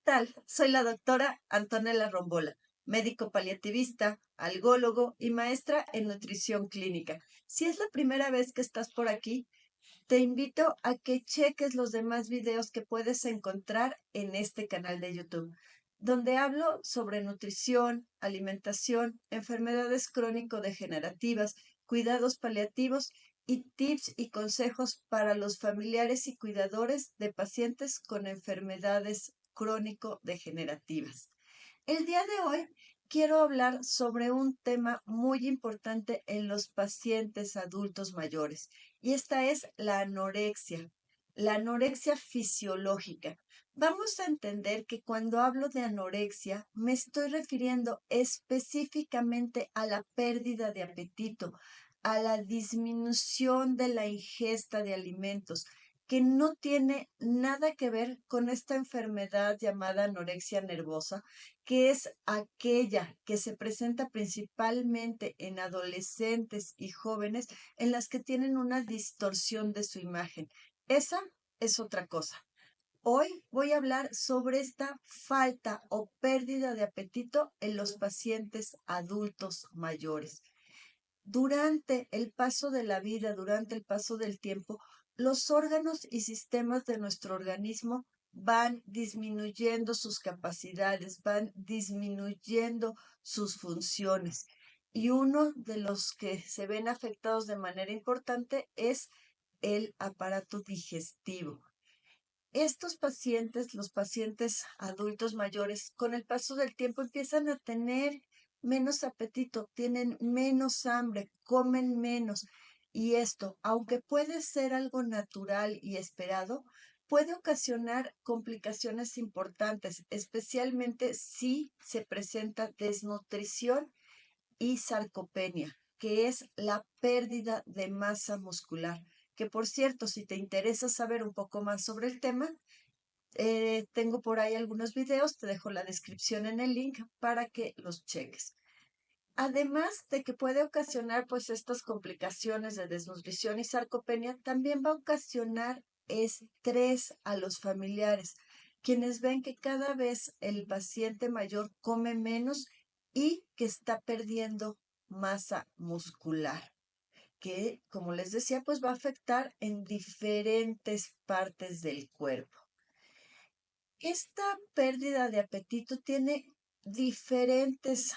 tal? Soy la doctora Antonella Rombola, médico paliativista, algólogo y maestra en nutrición clínica. Si es la primera vez que estás por aquí, te invito a que cheques los demás videos que puedes encontrar en este canal de YouTube, donde hablo sobre nutrición, alimentación, enfermedades crónico-degenerativas, cuidados paliativos y tips y consejos para los familiares y cuidadores de pacientes con enfermedades crónico-degenerativas. El día de hoy quiero hablar sobre un tema muy importante en los pacientes adultos mayores, y esta es la anorexia fisiológica. Vamos a entender que cuando hablo de anorexia me estoy refiriendo específicamente a la pérdida de apetito, a la disminución de la ingesta de alimentos, que no tiene nada que ver con esta enfermedad llamada anorexia nervosa, que es aquella que se presenta principalmente en adolescentes y jóvenes en las que tienen una distorsión de su imagen. Esa es otra cosa. Hoy voy a hablar sobre esta falta o pérdida de apetito en los pacientes adultos mayores. Durante el paso de la vida, durante el paso del tiempo, los órganos y sistemas de nuestro organismo van disminuyendo sus capacidades, van disminuyendo sus funciones. Y uno de los que se ven afectados de manera importante es el aparato digestivo. Estos pacientes, los pacientes adultos mayores, con el paso del tiempo empiezan a tener menos apetito, tienen menos hambre, comen menos. Y esto, aunque puede ser algo natural y esperado, puede ocasionar complicaciones importantes, especialmente si se presenta desnutrición y sarcopenia, que es la pérdida de masa muscular. Que por cierto, si te interesa saber un poco más sobre el tema, tengo por ahí algunos videos, te dejo la descripción en el link para que los cheques. Además de que puede ocasionar pues estas complicaciones de desnutrición y sarcopenia, también va a ocasionar estrés a los familiares, quienes ven que cada vez el paciente mayor come menos y que está perdiendo masa muscular, que como les decía pues va a afectar en diferentes partes del cuerpo. Esta pérdida de apetito tiene diferentes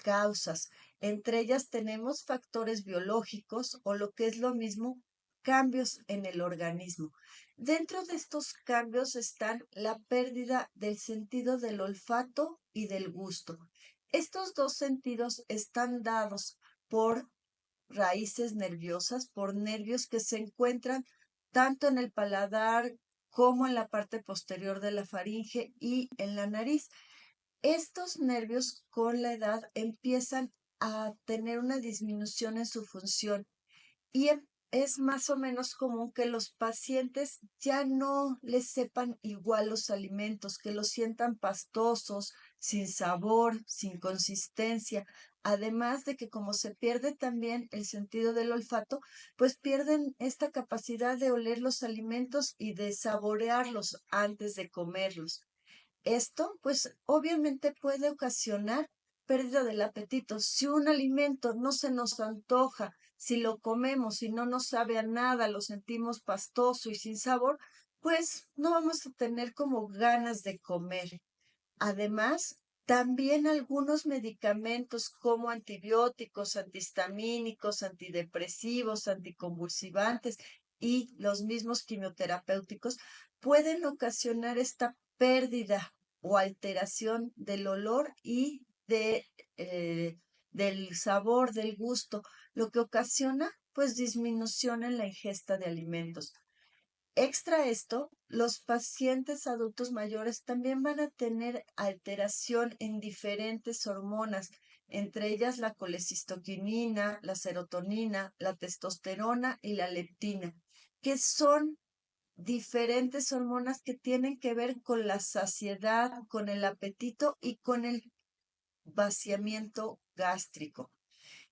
causas. Entre ellas tenemos factores biológicos o lo que es lo mismo, cambios en el organismo. Dentro de estos cambios están la pérdida del sentido del olfato y del gusto. Estos dos sentidos están dados por raíces nerviosas, por nervios que se encuentran tanto en el paladar como en la parte posterior de la faringe y en la nariz. Estos nervios con la edad empiezan a tener una disminución en su función y es más o menos común que los pacientes ya no les sepan igual los alimentos, que los sientan pastosos, sin sabor, sin consistencia. Además de que como se pierde también el sentido del olfato, pues pierden esta capacidad de oler los alimentos y de saborearlos antes de comerlos. Esto, pues, obviamente puede ocasionar pérdida del apetito. Si un alimento no se nos antoja, si lo comemos y no nos sabe a nada, lo sentimos pastoso y sin sabor, pues no vamos a tener como ganas de comer. Además, también algunos medicamentos como antibióticos, antihistamínicos, antidepresivos, anticonvulsivantes y los mismos quimioterapéuticos pueden ocasionar esta pérdida o alteración del olor y del sabor, del gusto, lo que ocasiona pues disminución en la ingesta de alimentos. Extra esto, los pacientes adultos mayores también van a tener alteración en diferentes hormonas, entre ellas la colecistoquinina, la serotonina, la testosterona y la leptina, que son diferentes hormonas que tienen que ver con la saciedad, con el apetito y con el vaciamiento gástrico.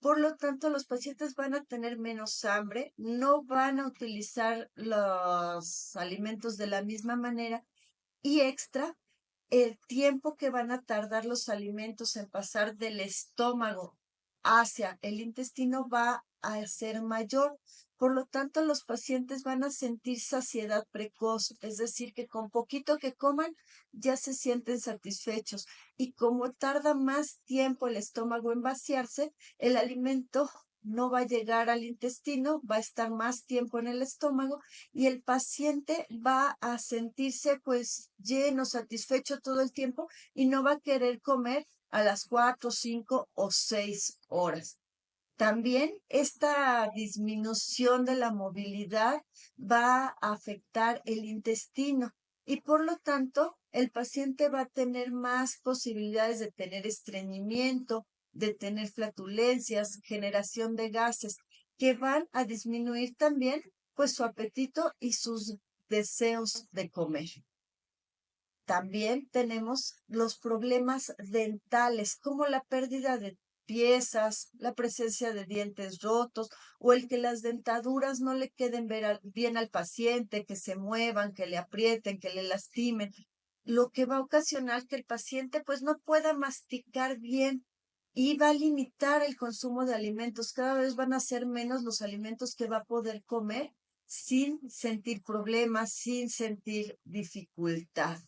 Por lo tanto, los pacientes van a tener menos hambre, no van a utilizar los alimentos de la misma manera y extra. el tiempo que van a tardar los alimentos en pasar del estómago hacia el intestino va a ser mayor. Por lo tanto, los pacientes van a sentir saciedad precoz, es decir, que con poquito que coman ya se sienten satisfechos. Y como tarda más tiempo el estómago en vaciarse, el alimento no va a llegar al intestino, va a estar más tiempo en el estómago y el paciente va a sentirse pues lleno, satisfecho todo el tiempo y no va a querer comer a las 4, 5 o 6 horas. También esta disminución de la movilidad va a afectar el intestino y por lo tanto el paciente va a tener más posibilidades de tener estreñimiento, de tener flatulencias, generación de gases que van a disminuir también pues su apetito y sus deseos de comer. También tenemos los problemas dentales, como la pérdida de piezas, la presencia de dientes rotos o el que las dentaduras no le queden bien al paciente, que se muevan, que le aprieten, que le lastimen, lo que va a ocasionar que el paciente pues no pueda masticar bien y va a limitar el consumo de alimentos. Cada vez van a ser menos los alimentos que va a poder comer sin sentir problemas, sin sentir dificultad,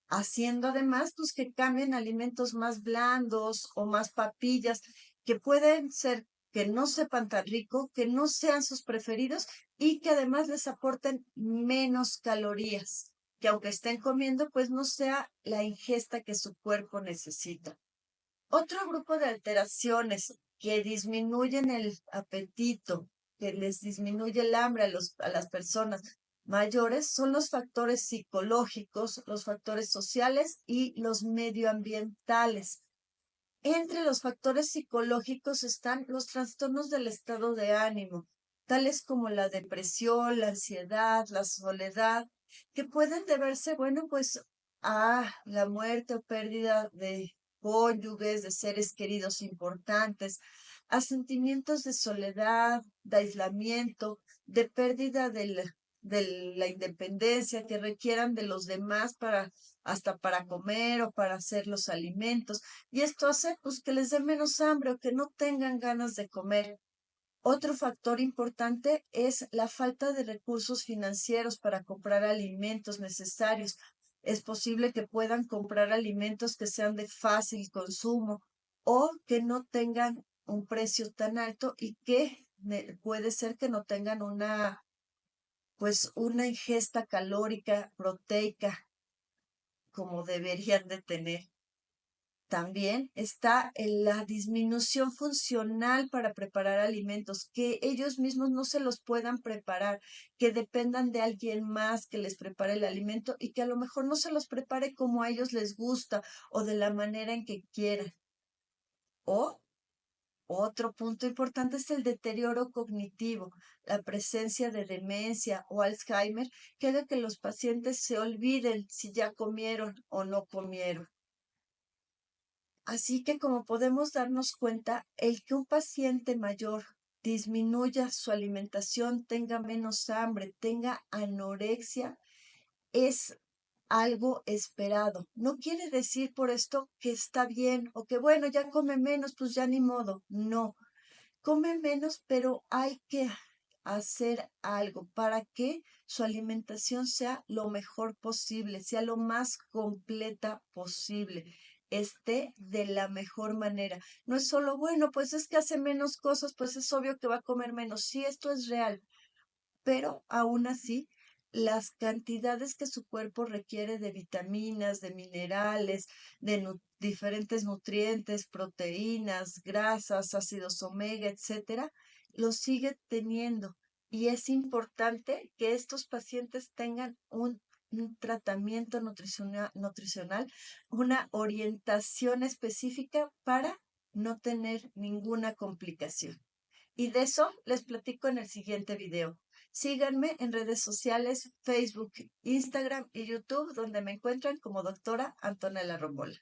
haciendo además pues que cambien alimentos más blandos o más papillas, que pueden ser que no sepan tan rico, que no sean sus preferidos y que además les aporten menos calorías, que aunque estén comiendo, pues no sea la ingesta que su cuerpo necesita. Otro grupo de alteraciones que disminuyen el apetito, que les disminuye el hambre a las personas mayores son los factores psicológicos, los factores sociales y los medioambientales. Entre los factores psicológicos están los trastornos del estado de ánimo, tales como la depresión, la ansiedad, la soledad, que pueden deberse, bueno, pues a la muerte o pérdida de cónyuges, de seres queridos importantes, a sentimientos de soledad, de aislamiento, de pérdida de la independencia que requieran de los demás para hasta para comer o para hacer los alimentos. Y esto hace pues que les dé menos hambre o que no tengan ganas de comer. Otro factor importante es la falta de recursos financieros para comprar alimentos necesarios. Es posible que puedan comprar alimentos que sean de fácil consumo o que no tengan un precio tan alto y que puede ser que no tengan una ingesta calórica, proteica como deberían de tener. También está en la disminución funcional para preparar alimentos, que ellos mismos no se los puedan preparar, que dependan de alguien más que les prepare el alimento y que a lo mejor no se los prepare como a ellos les gusta o de la manera en que quieran. O otro punto importante es el deterioro cognitivo, la presencia de demencia o Alzheimer, que haga que los pacientes se olviden si ya comieron o no comieron. Así que como podemos darnos cuenta, el que un paciente mayor disminuya su alimentación, tenga menos hambre, tenga anorexia, es algo esperado. No quiere decir por esto que está bien o que bueno, ya come menos, pues ya ni modo. No, come menos, pero hay que hacer algo para que su alimentación sea lo mejor posible, sea lo más completa posible, esté de la mejor manera. No es solo, bueno, pues es que hace menos cosas, pues es obvio que va a comer menos. Sí, esto es real, pero aún así, las cantidades que su cuerpo requiere de vitaminas, de minerales, de diferentes nutrientes, proteínas, grasas, ácidos omega, etcétera, lo sigue teniendo. Y es importante que estos pacientes tengan un tratamiento nutricional, una orientación específica para no tener ninguna complicación. Y de eso les platico en el siguiente video. Síganme en redes sociales, Facebook, Instagram y YouTube, donde me encuentran como doctora Antonella Rombola.